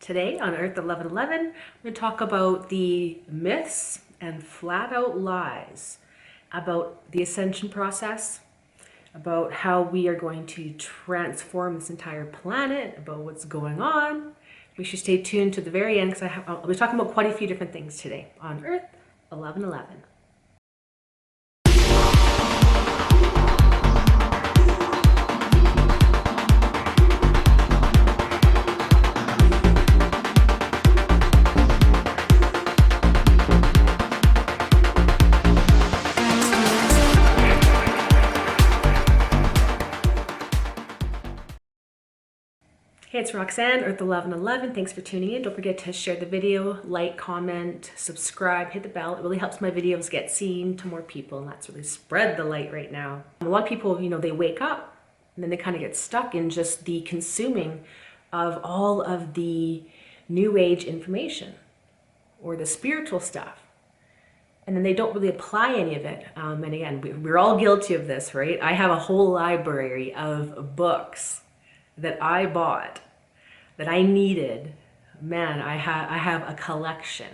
Today on Earth 1111, I'm going to talk about the myths and flat out lies about the ascension process, about how we are going to transform this entire planet, about what's going on. We should stay tuned to the very end because I'll be talking about quite a few different things today on Earth 1111. Hey, it's Roxanne, Earth 1111. Thanks for tuning in. Don't forget to share the video, like, comment, subscribe, hit the bell. It really helps my videos get seen to more people, and let's really spread the light right now. A lot of people, they wake up and then they kind of get stuck in just the consuming of all of the new age information or the spiritual stuff. And then they don't really apply any of it. And again, we're all guilty of this, right? I have a whole library of books that I bought, that I needed. Man, I have a collection.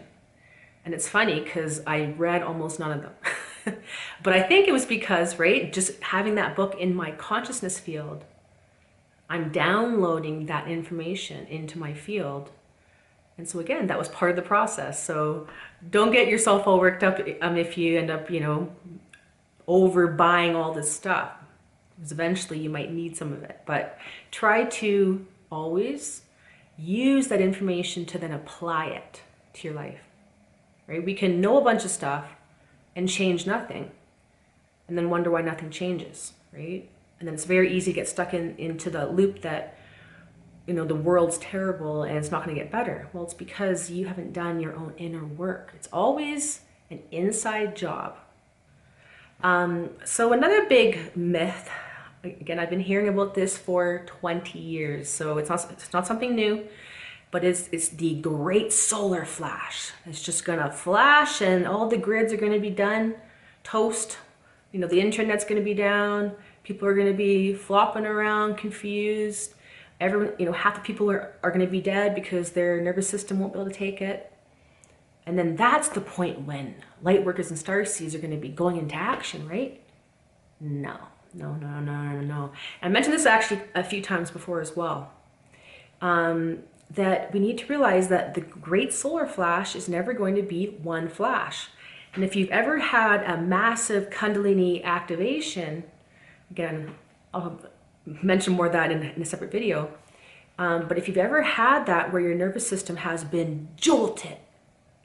And it's funny because I read almost none of them. But I think it was because, right, just having that book in my consciousness field, I'm downloading that information into my field. And so again, that was part of the process. So don't get yourself all worked up if you end up, over buying all this stuff. Because eventually you might need some of it, but try to always use that information to then apply it to your life, right? We can know a bunch of stuff and change nothing and then wonder why nothing changes, right? And then it's very easy to get stuck into the loop that, the world's terrible and it's not going to get better. Well, it's because you haven't done your own inner work. It's always an inside job. So another big myth, again, I've been hearing about this for 20 years, so it's not something new, but it's the great solar flash. It's just gonna flash and all the grids are gonna be done, toast, the internet's gonna be down, people are gonna be flopping around, confused, everyone, half the people are gonna be dead because their nervous system won't be able to take it. And then that's the point when Lightworkers and Starseeds are gonna be going into action, right? No. I mentioned this actually a few times before as well, that we need to realize that the great solar flash is never going to be one flash. And if you've ever had a massive Kundalini activation, again, I'll mention more of that in a separate video, but if you've ever had that where your nervous system has been jolted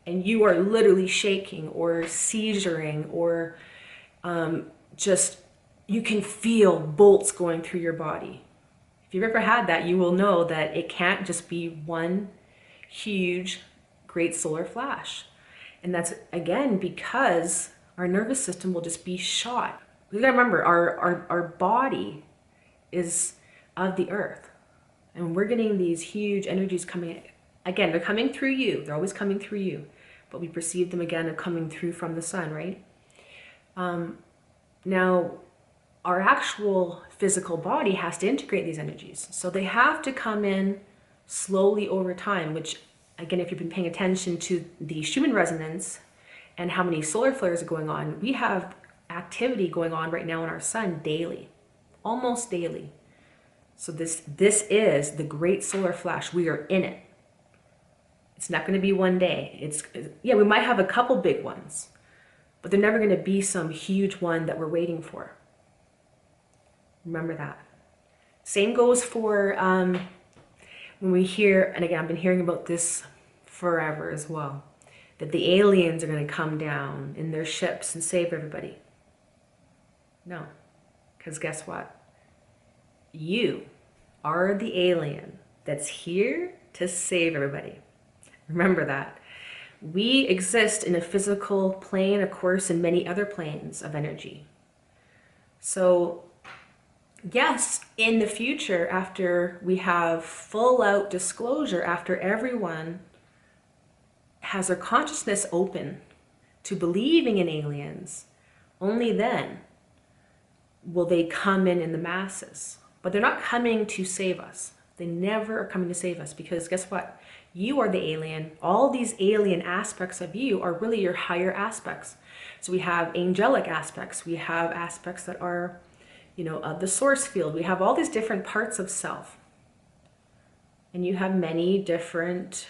and you are literally shaking or seizuring or you can feel bolts going through your body. If you've ever had that, you will know that it can't just be one huge, great solar flash. And that's, again, because our nervous system will just be shot. We gotta remember, our body is of the earth. And we're getting these huge energies coming, again, they're coming through you. They're always coming through you. But we perceive them, again, of coming through from the sun, right? Now, our actual physical body has to integrate these energies. So they have to come in slowly over time, which, again, if you've been paying attention to the Schumann resonance and how many solar flares are going on, we have activity going on right now in our sun daily, almost daily. So this is the great solar flash. We are in it. It's not going to be one day. We might have a couple big ones, but they're never going to be some huge one that we're waiting for. Remember that. Same goes for when we hear, and again, I've been hearing about this forever as well, that the aliens are going to come down in their ships and save everybody. No, because guess what? You are the alien that's here to save everybody. Remember that. We exist in a physical plane, of course, and many other planes of energy. So yes, in the future, after we have full out disclosure, after everyone has their consciousness open to believing in aliens, only then will they come in the masses. But they're not coming to save us. They never are coming to save us, because guess what? You are the alien. All these alien aspects of you are really your higher aspects. So we have angelic aspects. We have aspects that are, of the source field. We have all these different parts of self. And you have many different,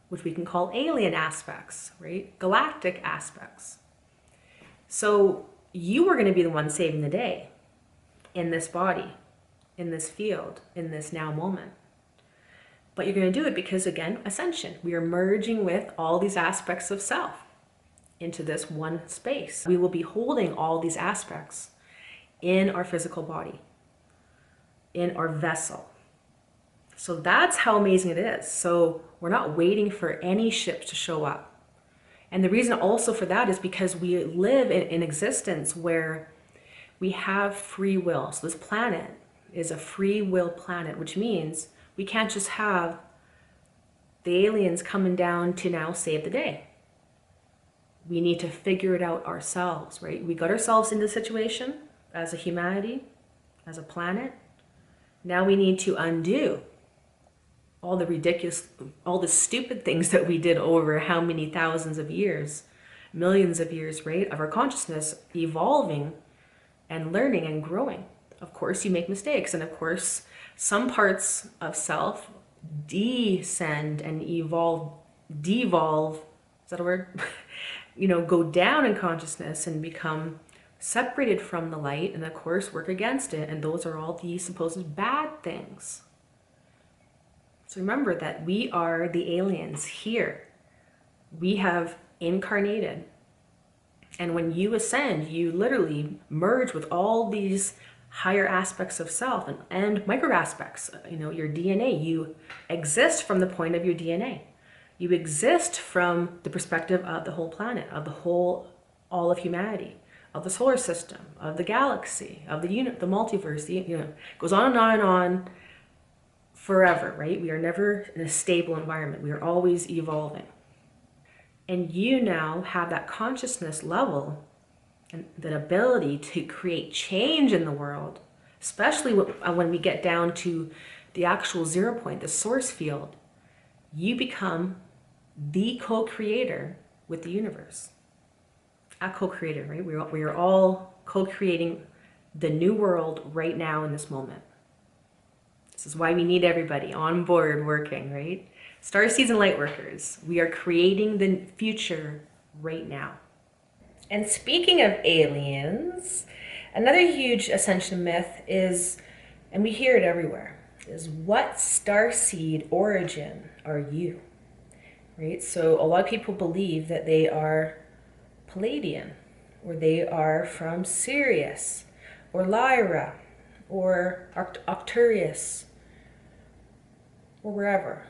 which we can call alien aspects, right? Galactic aspects. So you are going to be the one saving the day in this body, in this field, in this now moment. But you're going to do it because, again, ascension. We are merging with all these aspects of self into this one space. We will be holding all these aspects in our physical body, in our vessel. So that's how amazing it is. So we're not waiting for any ship to show up. And the reason also for that is because we live in existence where we have free will. So this planet is a free will planet, which means we can't just have the aliens coming down to now save the day. We need to figure it out ourselves, right? We got ourselves into the situation as a humanity, as a planet. Now we need to undo all the ridiculous, all the stupid things that we did over how many thousands of years, millions of years, right, of our consciousness evolving and learning and growing. Of course, you make mistakes. And of course, some parts of self descend and devolve, is that a word? Go down in consciousness and become separated from the light, and of course work against it. And those are all the supposed bad things. So remember that we are the aliens here. We have incarnated. And when you ascend, you literally merge with all these higher aspects of self and micro aspects, your DNA. You exist from the point of your DNA. You exist from the perspective of the whole planet, of all of humanity, of the solar system, of the galaxy, of the multiverse, goes on and on forever, right? We are never in a stable environment. We are always evolving. And you now have that consciousness level and the ability to create change in the world, especially when we get down to the actual 0 point, the source field. You become the co-creator with the universe. A co-creator, right? We are all co-creating the new world right now in this moment. This is why we need everybody on board working, right? Starseeds and Lightworkers, we are creating the future right now. And speaking of aliens, another huge ascension myth is, and we hear it everywhere, is what starseed origin are you? Right? So a lot of people believe that they are Palladian, or they are from Sirius, or Lyra, or Arcturus, or wherever.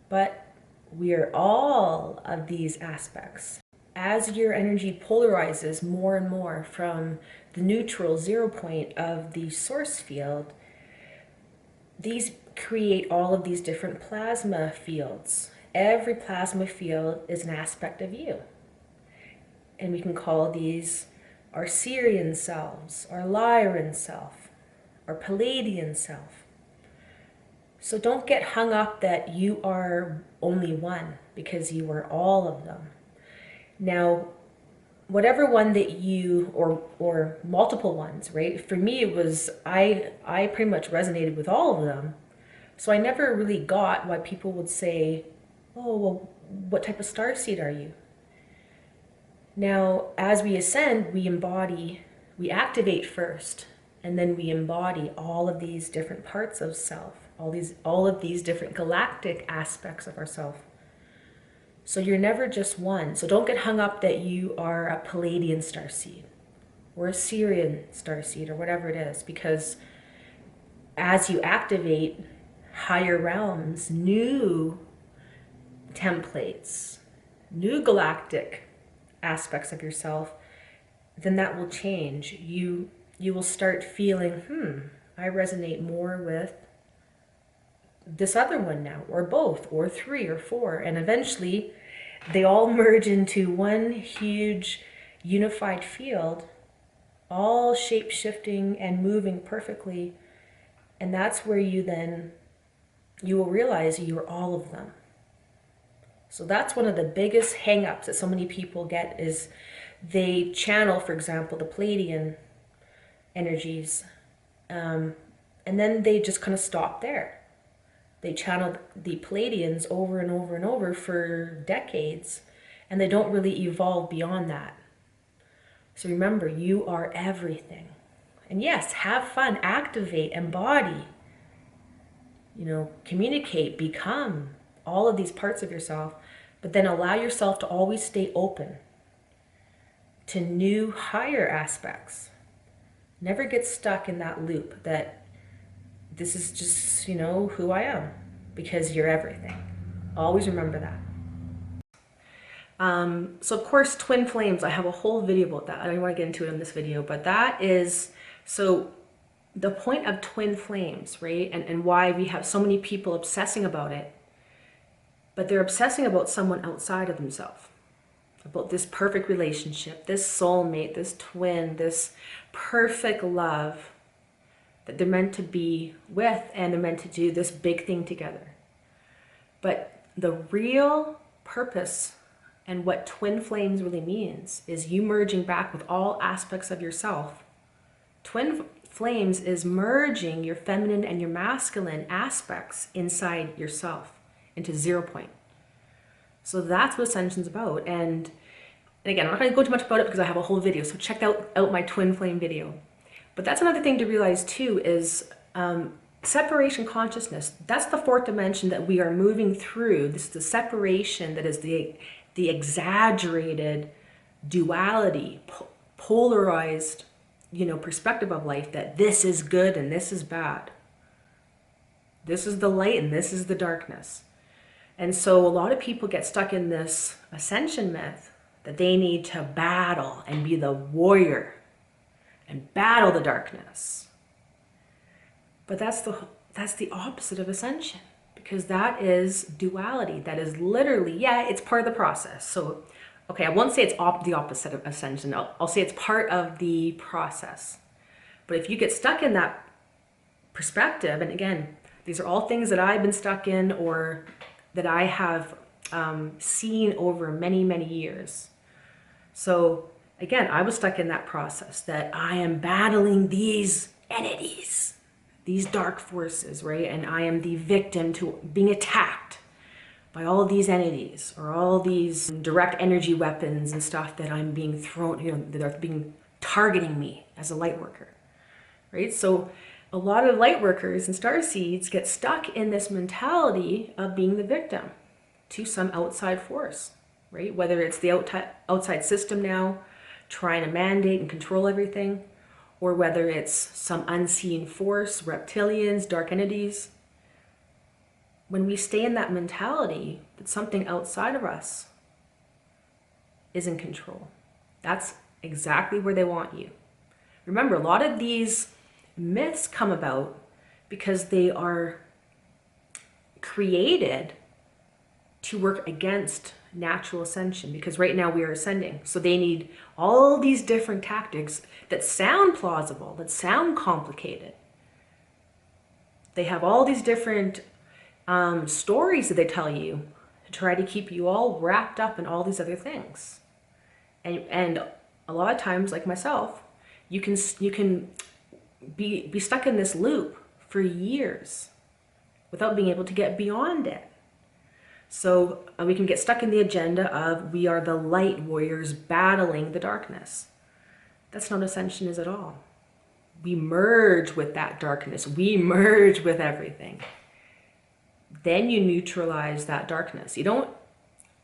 But we are all of these aspects. As your energy polarizes more and more from the neutral 0 point of the source field, these create all of these different plasma fields. Every plasma field is an aspect of you. And we can call these our Sirian selves, our Lyran self, our Palladian self. So don't get hung up that you are only one, because you are all of them. Now, whatever one that you, or multiple ones, right? For me, it was, I pretty much resonated with all of them. So I never really got why people would say, oh, well, what type of starseed are you? Now, as we ascend, we activate first, and then we embody all of these different parts of self, all of these different galactic aspects of ourself. So you're never just one. So don't get hung up that you are a Palladian starseed or a Sirian starseed or whatever it is, because as you activate higher realms, new templates, new galactic aspects of yourself, then that will change. You will start feeling, I resonate more with this other one now, or both, or 3 or 4, and eventually they all merge into one huge unified field, all shape-shifting and moving perfectly And that's where you will realize you're all of them. So that's one of the biggest hang-ups that so many people get, is they channel, for example, the Pleiadian energies, and then they just kind of stop there. They channel the Pleiadians over and over and over for decades, and they don't really evolve beyond that. So remember, you are everything. And yes, have fun, activate, embody, communicate, become all of these parts of yourself, but then allow yourself to always stay open to new, higher aspects. Never get stuck in that loop that this is just, who I am, because you're everything. Always remember that. So of course, twin flames, I have a whole video about that. I don't want to get into it in this video, but that is, so the point of twin flames, right? And why we have so many people obsessing about it, but they're obsessing about someone outside of themselves, about this perfect relationship, this soulmate, this twin, this perfect love that they're meant to be with, and they're meant to do this big thing together. But the real purpose and what twin flames really means is you merging back with all aspects of yourself. Twin flames is merging your feminine and your masculine aspects inside yourself into 0 point. So that's what Ascension's about. And again, I'm not going to go too much about it because I have a whole video, so check out my twin flame video. But that's another thing to realize too, is separation consciousness. That's the fourth dimension that we are moving through. This is the separation that is the exaggerated duality, polarized, perspective of life, that this is good and this is bad. This is the light and this is the darkness. And so a lot of people get stuck in this ascension myth that they need to battle and be the warrior and battle the darkness. But that's the opposite of ascension, because that is duality. That is literally, yeah, it's part of the process. So, okay, I won't say it's the opposite of ascension. I'll say it's part of the process. But if you get stuck in that perspective, and again, these are all things that I've been stuck in, or that I have seen over many, many years. So again, I was stuck in that process that I am battling these entities, these dark forces, right? And I am the victim to being attacked by all of these entities, or all these direct energy weapons and stuff that I'm being thrown, that are targeting me as a light worker, right? So a lot of light workers and starseeds get stuck in this mentality of being the victim to some outside force, right? Whether it's the outside system now trying to mandate and control everything, or whether it's some unseen force, reptilians, dark entities. When we stay in that mentality that something outside of us is in control, that's exactly where they want you. Remember, a lot of these myths come about because they are created to work against natural ascension, because right now we are ascending. So they need all these different tactics that sound plausible, that sound complicated. They have all these different stories that they tell you to try to keep you all wrapped up in all these other things. And a lot of times, like myself, you can be stuck in this loop for years without being able to get beyond it. So we can get stuck in the agenda of we are the light warriors battling the darkness. That's not what ascension is at all. We merge with that darkness. We merge with everything. Then you neutralize that darkness. You don't,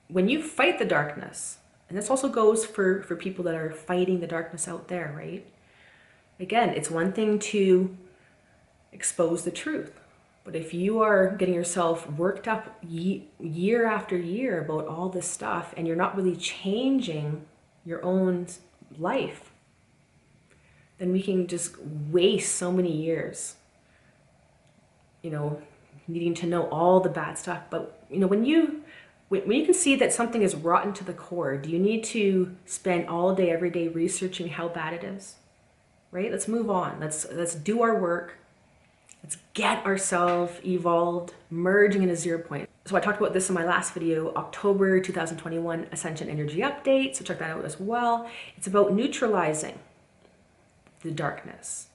when you fight the darkness, and this also goes for people that are fighting the darkness out there, right? Again, it's one thing to expose the truth. But if you are getting yourself worked up year after year about all this stuff, and you're not really changing your own life, then we can just waste so many years, needing to know all the bad stuff. But, when you can see that something is rotten to the core, do you need to spend all day, every day researching how bad it is? Right? Let's move on. Let's do our work. Let's get ourselves evolved, merging into 0 point. So I talked about this in my last video, October 2021 Ascension Energy Update. So check that out as well. It's about neutralizing the darkness.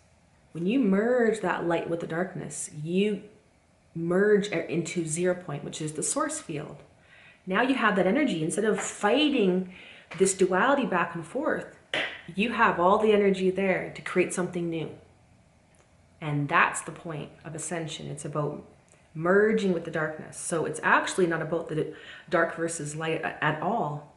When you merge that light with the darkness, you merge into 0 point, which is the source field. Now you have that energy. Instead of fighting this duality back and forth, you have all the energy there to create something new. And that's the point of ascension. It's about merging with the darkness. So it's actually not about the dark versus light at all.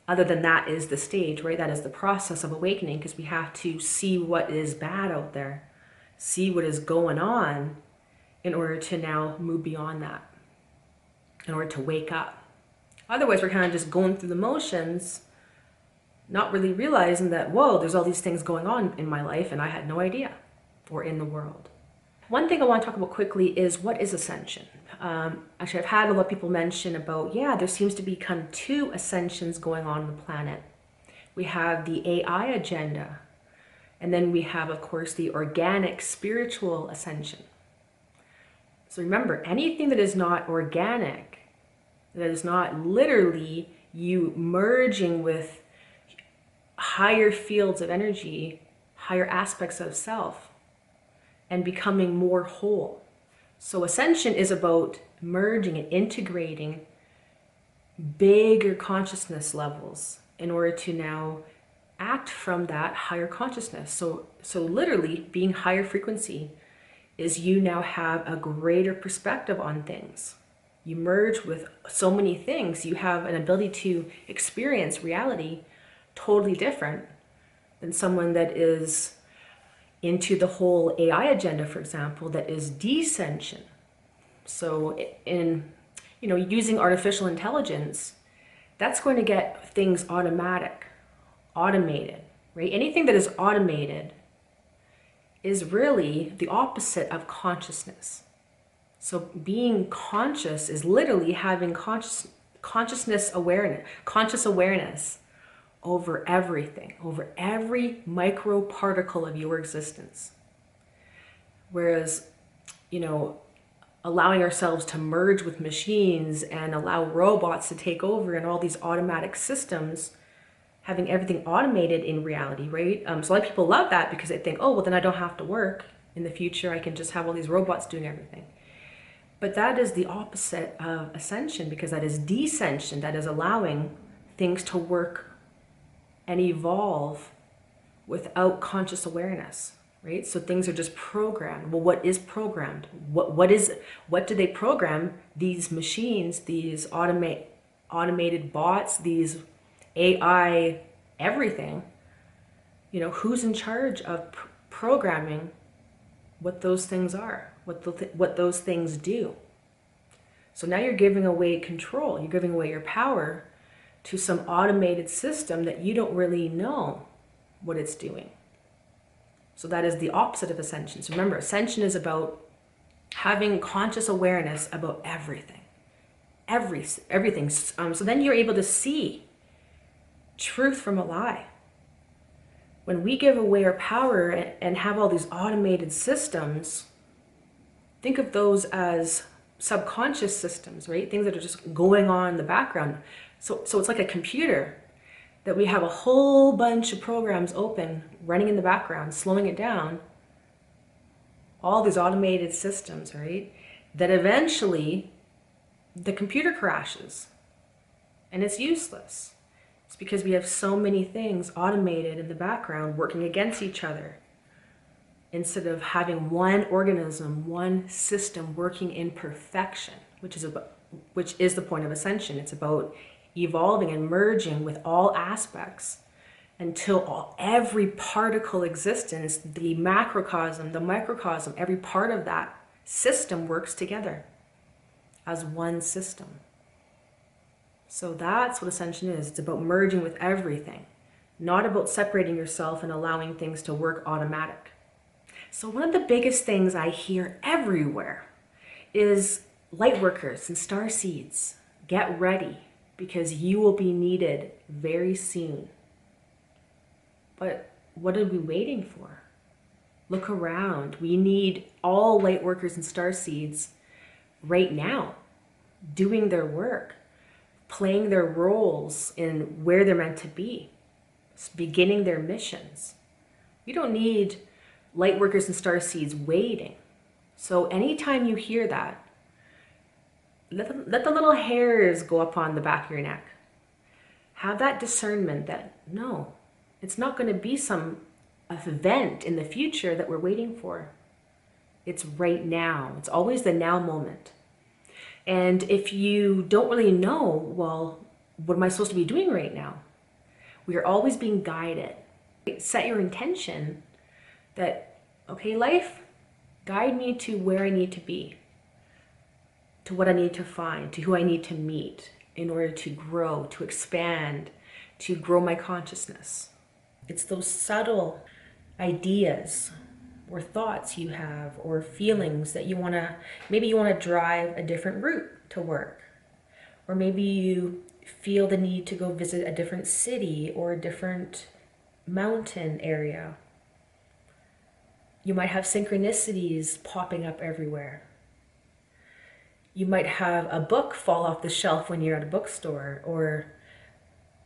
Other than that is the stage, right? That is the process of awakening, because we have to see what is bad out there, see what is going on in order to now move beyond that, in order to wake up. Otherwise, we're kind of just going through the motions, not really realizing that, whoa, there's all these things going on in my life and I had no idea, or in the world. One thing I want to talk about quickly is, what is ascension? Actually, I've had a lot of people mention about, yeah, there seems to be kind of 2 ascensions going on the planet. We have the AI agenda, and then we have, of course, the organic spiritual ascension. So remember, anything that is not organic, that is not literally you merging with higher fields of energy, higher aspects of self, and becoming more whole. So ascension is about merging and integrating bigger consciousness levels in order to now act from that higher consciousness. So literally being higher frequency is you now have a greater perspective on things. You merge with so many things. You have an ability to experience reality totally different than someone that is into the whole AI agenda, for example, that is descension. So in, using artificial intelligence, that's going to get things automated, right? Anything that is automated is really the opposite of consciousness. So being conscious is literally having conscious awareness over everything, over every micro particle of your existence. Whereas, allowing ourselves to merge with machines and allow robots to take over and all these automatic systems, having everything automated in reality, right? So a lot of people love that because they think, oh, well, then I don't have to work in the future. I can just have all these robots doing everything. But that is the opposite of ascension, because that is descension. That is allowing things to work and evolve without conscious awareness, right? So things are just programmed. Well, what is programmed? What do they program? These machines, these automated bots, these AI, everything, who's in charge of programming what those things are, what those things do. So now you're giving away control. You're giving away your power to some automated system that you don't really know what it's doing. So that is the opposite of ascension. So remember, ascension is about having conscious awareness about everything. Everything. So then you're able to see truth from a lie. When we give away our power and have all these automated systems, think of those as subconscious systems, right? Things that are just going on in the background. So it's like a computer that we have a whole bunch of programs open, running in the background, slowing it down. All these automated systems, right? That eventually the computer crashes and it's useless. It's because we have so many things automated in the background working against each other, instead of having one organism, one system working in perfection, which is the point of ascension. It's about evolving and merging with all aspects until every particle existence, the macrocosm, the microcosm, every part of that system works together as one system. So that's what ascension is. It's about merging with everything, not about separating yourself and allowing things to work automatic. So one of the biggest things I hear everywhere is lightworkers and starseeds, get ready because you will be needed very soon. But what are we waiting for? Look around. We need all light workers and starseeds right now, doing their work, playing their roles in where they're meant to be, beginning their missions. You don't need light workers and starseeds waiting. So anytime you hear that, let the little hairs go up on the back of your neck. Have that discernment that no, it's not going to be some event in the future that we're waiting for. It's right now. It's always the now moment. And if you don't really know, well, what am I supposed to be doing right now? We are always being guided. Set your intention that, okay, life, guide me to where I need to be, to what I need to find, to who I need to meet in order to grow, to expand, to grow my consciousness. It's those subtle ideas or thoughts you have or feelings that you want to, maybe you want to drive a different route to work, or maybe you feel the need to go visit a different city or a different mountain area. You might have synchronicities popping up everywhere. You might have a book fall off the shelf when you're at a bookstore, or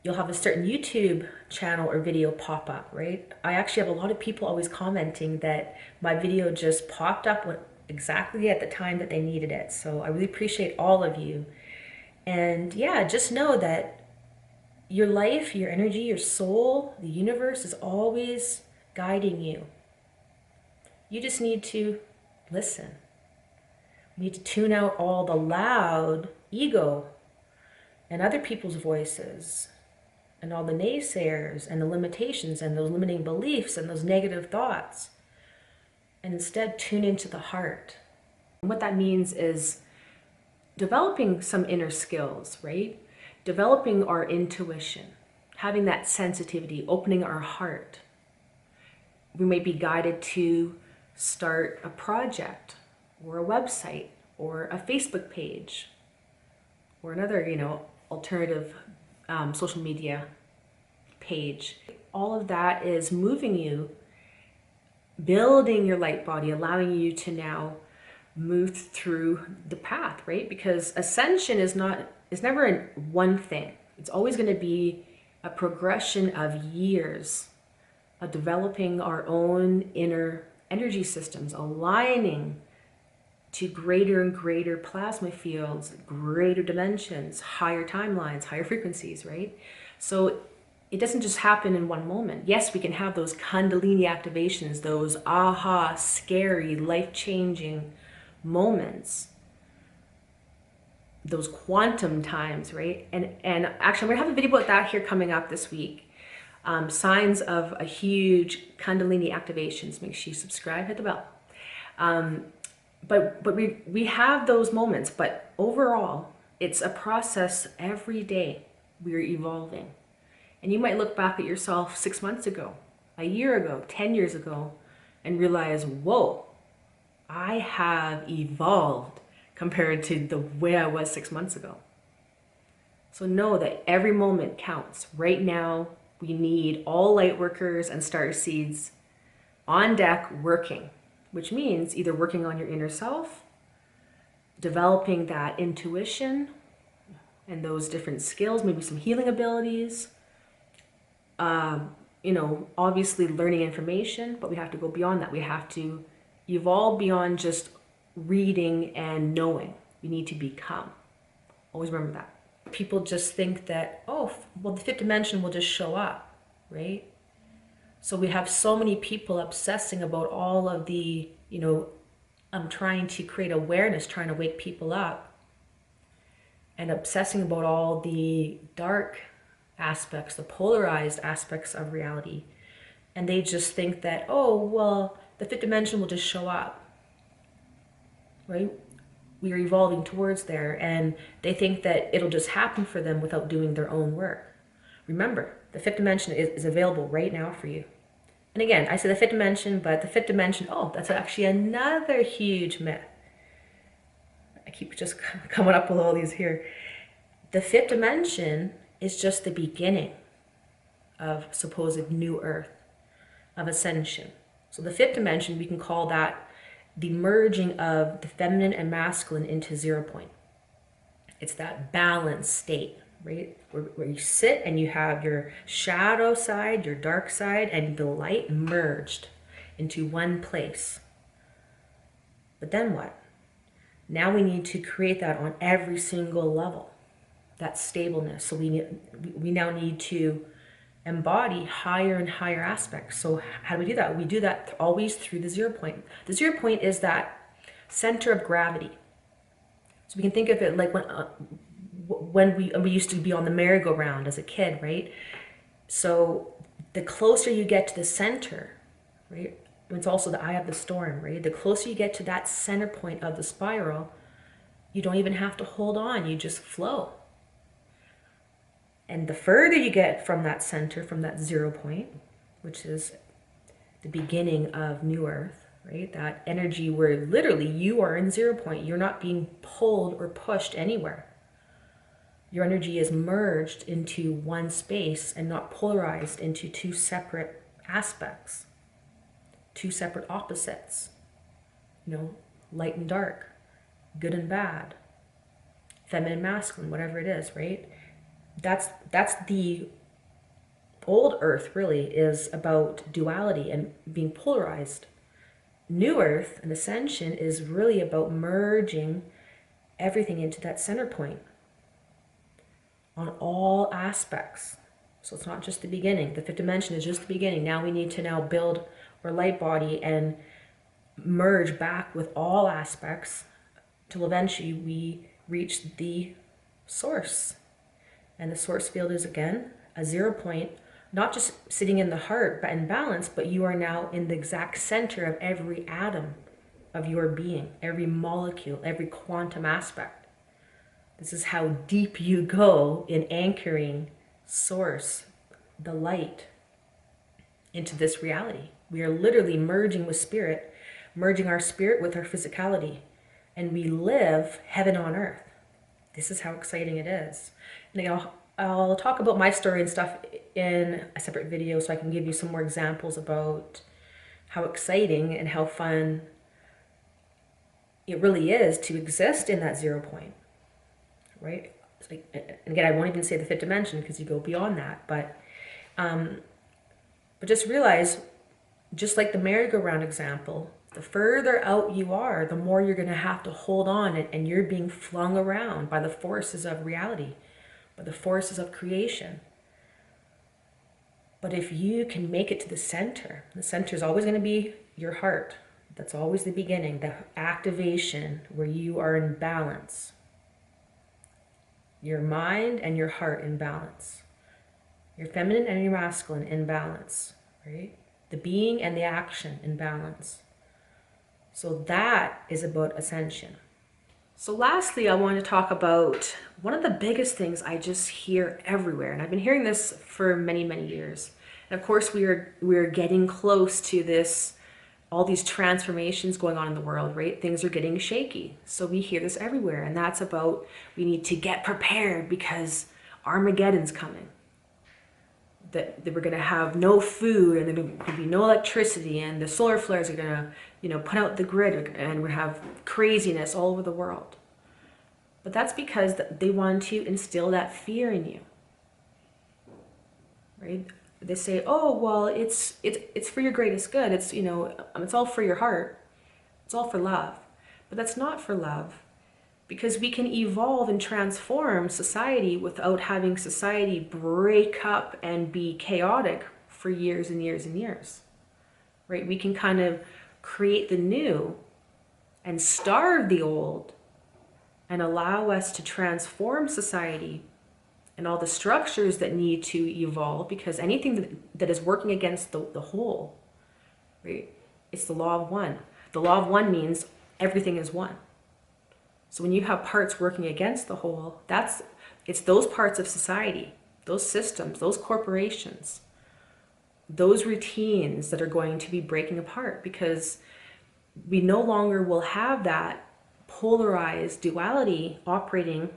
you'll have a certain YouTube channel or video pop up, right? I actually have a lot of people always commenting that my video just popped up exactly at the time that they needed it. So I really appreciate all of you. And yeah, just know that your life, your energy, your soul, the universe is always guiding you. You just need to listen. You need to tune out all the loud ego and other people's voices and all the naysayers and the limitations and those limiting beliefs and those negative thoughts, and instead tune into the heart. And what that means is developing some inner skills, right? Developing our intuition, having that sensitivity, opening our heart. We may be guided to start a project or a website or a Facebook page or another, alternative social media page. All of that is moving you, building your light body, allowing you to now move through the path, right? Because ascension is never one thing. It's always going to be a progression of years of developing our own inner energy systems, aligning to greater and greater plasma fields, greater dimensions, higher timelines, higher frequencies, right? So it doesn't just happen in one moment. Yes, we can have those Kundalini activations, those aha, scary, life-changing moments, those quantum times, right? And actually, I'm gonna have a video about that here coming up this week. Signs of a huge Kundalini activations. Make sure you subscribe, hit the bell. But we have those moments, but overall, it's a process every day. We're evolving. And you might look back at yourself 6 months ago, a year ago, 10 years ago, and realize, whoa, I have evolved compared to the way I was 6 months ago. So know that every moment counts. Right now, we need all light workers and starseeds on deck working, which means either working on your inner self, developing that intuition and those different skills, maybe some healing abilities, obviously learning information, but we have to go beyond that. We have to evolve beyond just reading and knowing. We need to become. Always remember that. People just think that, oh, well, the fifth dimension will just show up, right? So we have so many people obsessing about all of the, I'm trying to create awareness, trying to wake people up, and obsessing about all the dark aspects, the polarized aspects of reality. And they just think that, oh, well, the fifth dimension will just show up, right? We are evolving towards there, and they think that it'll just happen for them without doing their own work. Remember, the fifth dimension is available right now for you. And again, I say the fifth dimension, but the fifth dimension, oh, that's actually another huge myth. I keep just coming up with all these here. The fifth dimension is just the beginning of supposed new earth, of ascension. So the fifth dimension, we can call that the merging of the feminine and masculine into 0 point. It's that balanced state, right? Where you sit and you have your shadow side, your dark side, and the light merged into one place. But then what? Now we need to create that on every single level, that stableness. So we now need to embody higher and higher aspects. So how do we do that? We do that always through the 0 point. The 0 point is that center of gravity. So we can think of it like when we used to be on the merry-go-round as a kid, right? So the closer you get to the center, right? It's also the eye of the storm, right? The closer you get to that center point of the spiral, you don't even have to hold on, you just flow. And the further you get from that center, from that 0 point, which is the beginning of New Earth, right? That energy where literally you are in 0 point. You're not being pulled or pushed anywhere. Your energy is merged into one space and not polarized into two separate aspects, two separate opposites, you know, light and dark, good and bad, feminine, masculine, whatever it is, right? That's the old Earth, really is about duality and being polarized. New Earth and Ascension is really about merging everything into that center point on all aspects. So it's not just the beginning. The fifth dimension is just the beginning. Now we need to now build our light body and merge back with all aspects till eventually we reach the source. And the source field is, again, a 0 point, not just sitting in the heart but in balance, but you are now in the exact center of every atom of your being, every molecule, every quantum aspect. This is how deep you go in anchoring source, the light, into this reality. We are literally merging with spirit, merging our spirit with our physicality, and we live heaven on earth. This is how exciting it is. And I'll talk about my story and stuff in a separate video so I can give you some more examples about how exciting and how fun it really is to exist in that 0 point, right? It's like, and again, I won't even say the fifth dimension because you go beyond that, but just realize, just like the merry-go-round example, the further out you are, the more you're going to have to hold on, and you're being flung around by the forces of reality, by the forces of creation. But if you can make it to the center is always going to be your heart. That's always the beginning, the activation where you are in balance. Your mind and your heart in balance. Your feminine and your masculine in balance, right? The being and the action in balance. So that is about ascension. So lastly, I want to talk about one of the biggest things I just hear everywhere. And I've been hearing this for many, many years. And of course, we are getting close to this, all these transformations going on in the world, right? Things are getting shaky. So we hear this everywhere. And that's about, we need to get prepared because Armageddon's coming. That we're going to have no food and there will be no electricity and the solar flares are going to, you know, put out the grid and we have craziness all over the world. But that's because they want to instill that fear in you, right? They say, oh, well, it's for your greatest good. It's, you know, it's all for your heart. It's all for love. But that's not for love. Because we can evolve and transform society without having society break up and be chaotic for years and years and years, right? We can kind of create the new and starve the old and allow us to transform society and all the structures that need to evolve, because anything that is working against the whole, right? It's the law of one. The law of one means everything is one. So when you have parts working against the whole, it's those parts of society, those systems, those corporations, those routines that are going to be breaking apart, because we no longer will have that polarized duality operating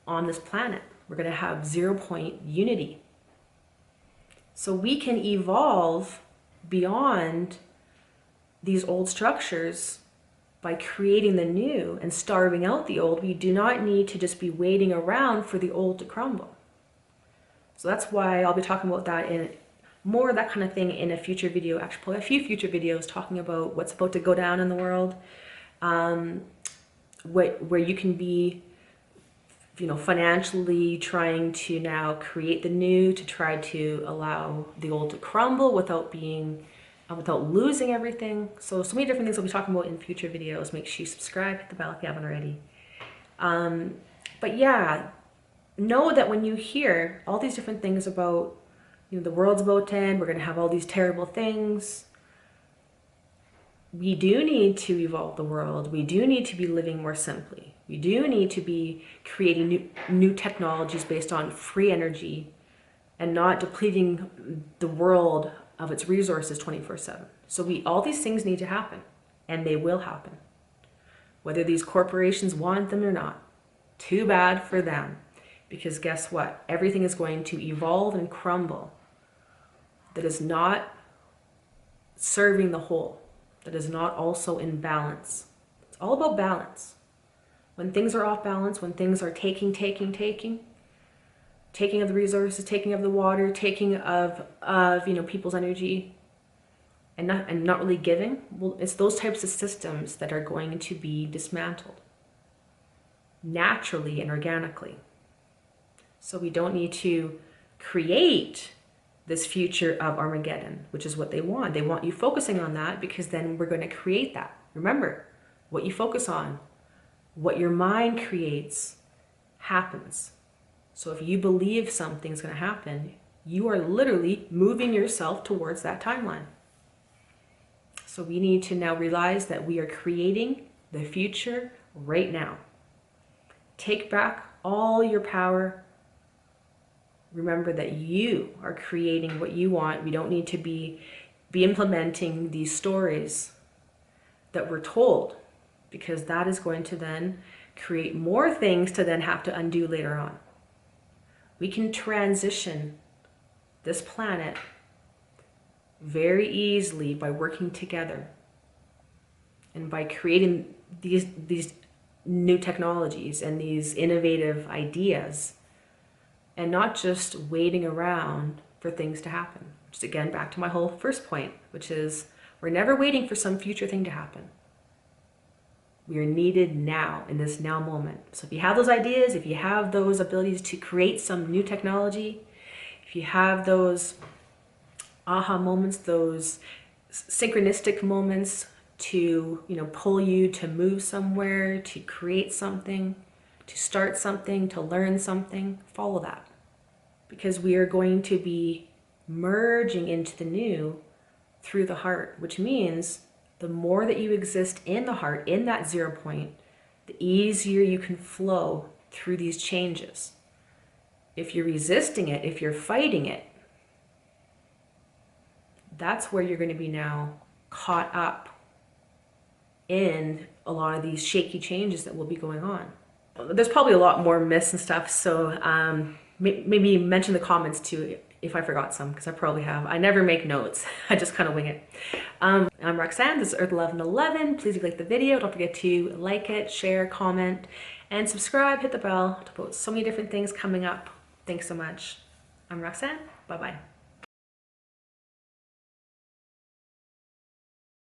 on this planet. We're going to have 0 point unity. So we can evolve beyond these old structures by creating the new and starving out the old. We do not need to just be waiting around for the old to crumble. So that's why I'll be talking about that in more of that kind of thing in a future video, actually probably a few future videos talking about what's about to go down in the world, where you can be, you know, financially trying to now create the new to try to allow the old to crumble without being, without losing everything. So many different things I'll be talking about in future videos. Make sure you subscribe, hit the bell if you haven't already. But yeah, know that when you hear all these different things about, you know, the world's about to end, we're going to have all these terrible things. We do need to evolve the world. We do need to be living more simply. We do need to be creating new technologies based on free energy and not depleting the world of its resources 24/7. So all these things need to happen, and they will happen. Whether these corporations want them or not. Too bad for them. Because guess what? Everything is going to evolve and crumble that is not serving the whole, that is not also in balance. It's all about balance. When things are off balance, when things are taking of the resources, taking of the water, taking of you know, people's energy, and not really giving, well, it's those types of systems that are going to be dismantled naturally and organically. So we don't need to create this future of Armageddon, which is what they want. They want you focusing on that, because then we're going to create that. Remember, what you focus on, what your mind creates, happens. So if you believe something's going to happen, you are literally moving yourself towards that timeline. So we need to now realize that we are creating the future right now. Take back all your power. Remember that you are creating what you want. We don't need to be implementing these stories that we're told, because that is going to then create more things to then have to undo later on. We can transition this planet very easily by working together and by creating these new technologies and these innovative ideas, and not just waiting around for things to happen. Which is, again, back to my whole first point, which is we're never waiting for some future thing to happen. We are needed now, in this now moment. So if you have those ideas, if you have those abilities to create some new technology, if you have those aha moments, those synchronistic moments to, you know, pull you to move somewhere, to create something, to start something, to learn something, follow that. Because we are going to be merging into the new through the heart, which means the more that you exist in the heart, in that 0 point, the easier you can flow through these changes. If you're resisting it, if you're fighting it, that's where you're going to be now caught up in a lot of these shaky changes that will be going on. There's probably a lot more myths and stuff, so maybe mention the comments too if I forgot some, because I probably have. I never make notes. I just kind of wing it. I'm Roxanne. This is EARTH1111. Please like the video. Don't forget to like it, share, comment, and subscribe. Hit the bell. Talk about so many different things coming up. Thanks so much. I'm Roxanne. Bye-bye.